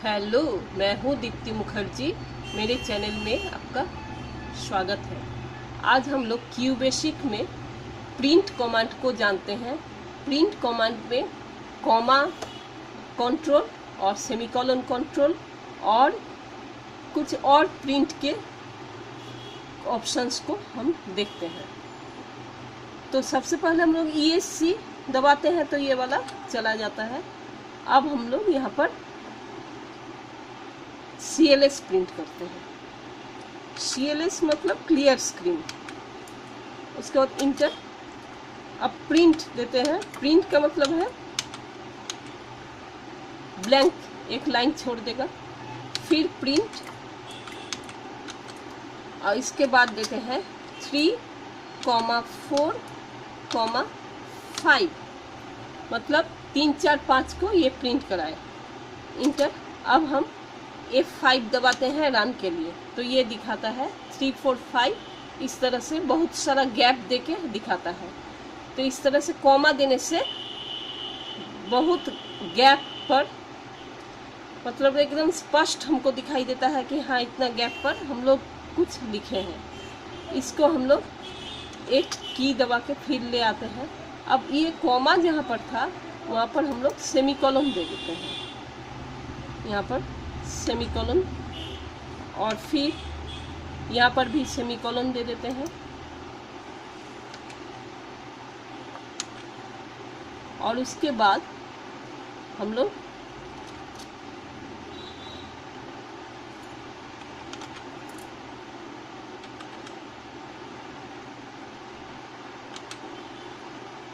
Hello, मैं हूँ दीप्ति मुखर्जी। मेरे चैनल में आपका स्वागत है। आज हम लोग क्यू बेसिक में प्रिंट कमांड को जानते हैं। प्रिंट कमांड में कॉमा कंट्रोल और सेमीकोलन कंट्रोल और कुछ और प्रिंट के ऑप्शंस को हम देखते हैं। तो सबसे पहले हम लोग ESC दबाते हैं तो ये वाला चला जाता है। अब हम लोग यहाँ पर CLS प्रिंट करते हैं। CLS मतलब क्लियर स्क्रीन। उसके बाद इंटर। अब प्रिंट देते हैं। प्रिंट का मतलब है ब्लैंक, एक लाइन छोड़ देगा। फिर प्रिंट और इसके बाद देते हैं 3,4,5 मतलब 3, 4, 5 को ये प्रिंट कराए। इंटर। अब हम F5 दबाते हैं रन के लिए तो ये दिखाता है 3, 4, 5। इस तरह से बहुत सारा गैप देके दिखाता है। तो इस तरह से कॉमा देने से बहुत गैप पर मतलब एकदम स्पष्ट हमको दिखाई देता है कि हाँ इतना गैप पर हम लोग कुछ लिखे हैं। इसको हम लोग एक की दबा के फिर ले आते हैं। अब ये कॉमा जहाँ पर था वहाँ पर हम लोग सेमीकोलन दे देते हैं। यहाँ पर सेमीकोलन और फिर यहाँ पर भी सेमीकोलन दे देते हैं और उसके बाद हम लोग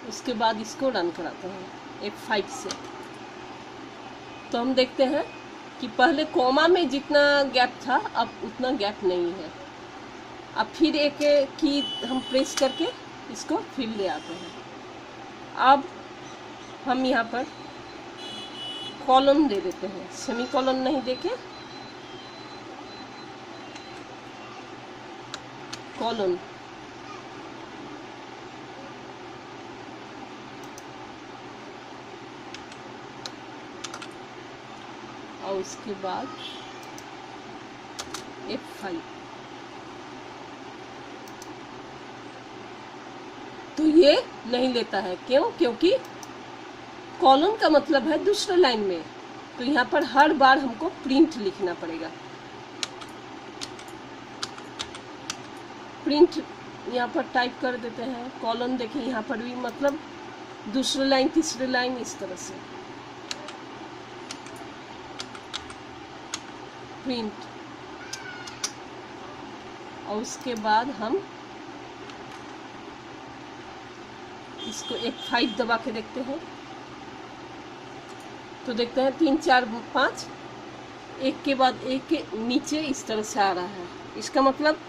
उसके बाद इसको रन कराते हैं F5 से। तो हम देखते हैं कि पहले कॉमा में जितना गैप था अब उतना गैप नहीं है। अब फिर एक की हम प्रेस करके इसको फिर ले आते हैं। अब हम यहाँ पर कॉलन दे देते हैं, सेमीकोलन नहीं देके कॉलन। और उसके बाद F5। तो ये नहीं लेता है। क्यों? क्योंकि कॉलन का मतलब है दूसरे लाइन में। तो यहाँ पर हर बार हमको प्रिंट लिखना पड़ेगा। प्रिंट यहाँ पर टाइप कर देते हैं। कॉलन देखिए यहाँ पर भी मतलब दूसरे लाइन तीसरे लाइन इस तरह से प्रिंट। और उसके बाद हम इसको F5 दबा के देखते हैं तो देखते हैं 3, 4, 5 एक के बाद एक के नीचे इस तरह से आ रहा है। इसका मतलब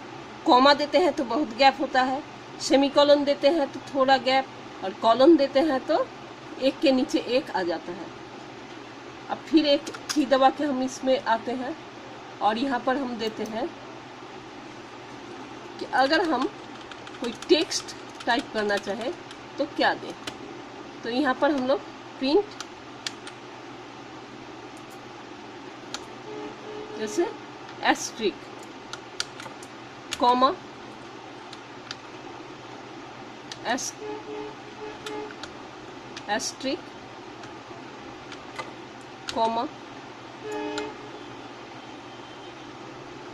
कॉमा देते हैं तो बहुत गैप होता है, सेमीकोलन देते हैं तो थोड़ा गैप, और कॉलन देते हैं तो एक के नीचे एक आ जाता है। अब फिर एक की दबा के हम इसमें आते हैं और यहाँ पर हम देते हैं कि अगर हम कोई टेक्स्ट टाइप करना चाहे तो क्या दें। तो यहाँ पर हम लोग प्रिंट जैसे एस्ट्रिक कॉमा एस्ट्रिक कॉमा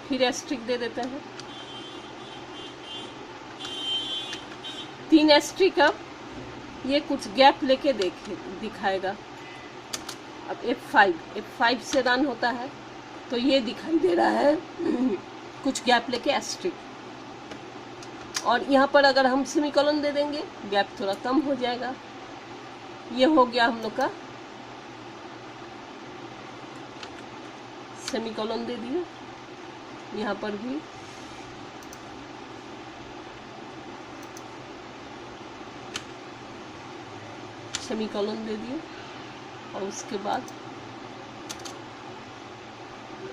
फिर एस्ट्रिक दे देते हैं। 3 एस्ट्रिक। अब ये कुछ गैप लेके दिखाएगा। अब F5 से रन होता है तो ये दिखाई दे रहा है कुछ गैप लेके एस्ट्रिक। और यहाँ पर अगर हम सेमीकोलन दे देंगे गैप थोड़ा कम हो जाएगा। ये हो गया हम लोग का सेमीकोलन दे दिए। यहाँ पर भी सेमीकोलन दे दिए और उसके बाद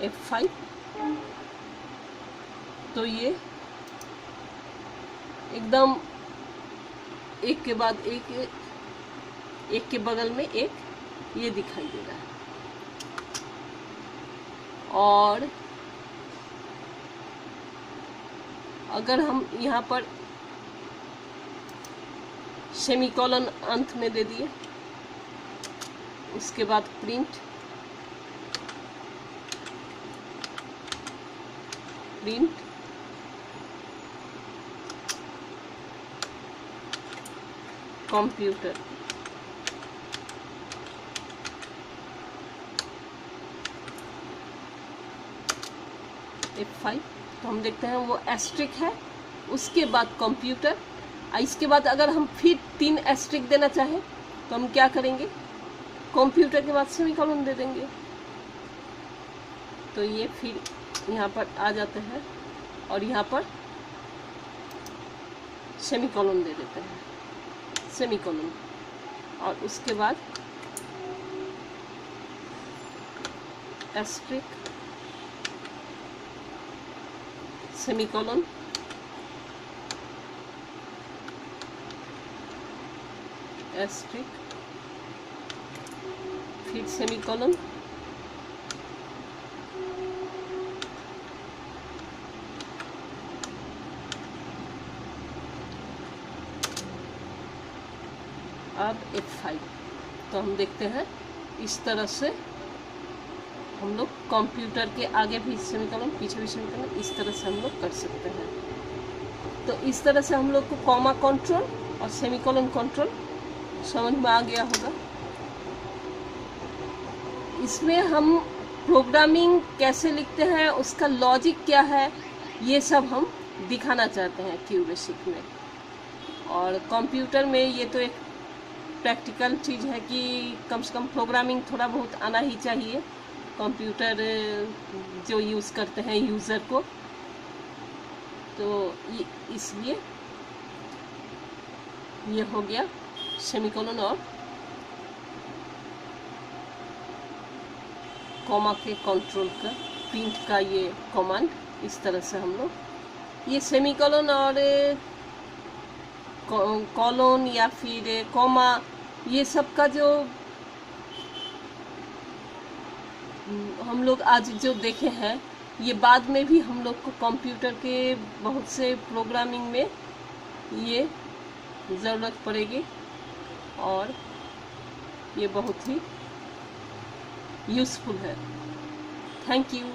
F5। तो ये एकदम एक के बाद एक के बगल में एक ये दिखाई दे रहा है। और अगर हम यहाँ पर सेमीकोलन अंत में दे दिए, उसके बाद प्रिंट कंप्यूटर, F5, तो हम देखते हैं वो एस्ट्रिक है, उसके बाद कंप्यूटर। इसके बाद अगर हम फिर 3 एस्ट्रिक देना चाहें तो हम क्या करेंगे, कंप्यूटर के बाद सेमीकोलन दे देंगे। तो ये फिर यहाँ पर आ जाते हैं और यहाँ पर सेमीकोलन दे देते हैं, सेमीकोलन, और उसके बाद एस्ट्रिक, सेमीकोलन, एस्ट्रिक, फिर सेमीकोलन, अब F5। तो हम देखते हैं इस तरह से हम लोग कंप्यूटर के आगे भी सेमीकोलन, पीछे भी सेमीकोलन, इस तरह से हम लोग कर सकते हैं। तो इस तरह से हम लोग को कॉमा कंट्रोल और सेमीकोलन कंट्रोल समझ में आ गया होगा। इसमें हम प्रोग्रामिंग कैसे लिखते हैं, उसका लॉजिक क्या है, ये सब हम दिखाना चाहते हैं क्यूबेसिक में। और कंप्यूटर में ये तो एक प्रैक्टिकल चीज़ है कि कम से कम प्रोग्रामिंग थोड़ा बहुत आना ही चाहिए कंप्यूटर जो यूज़ करते हैं यूज़र को। तो इसलिए ये हो गया सेमीकोलन और कॉमा के कंट्रोल का, प्रिंट का ये कमांड। इस तरह से हम लोग ये सेमीकोलन और कॉलन या फिर कॉमा, ये सब का जो हम लोग आज जो देखे हैं, ये बाद में भी हम लोग को कंप्यूटर के बहुत से प्रोग्रामिंग में ये ज़रूरत पड़ेगी और ये बहुत ही यूज़फुल है। Thank you.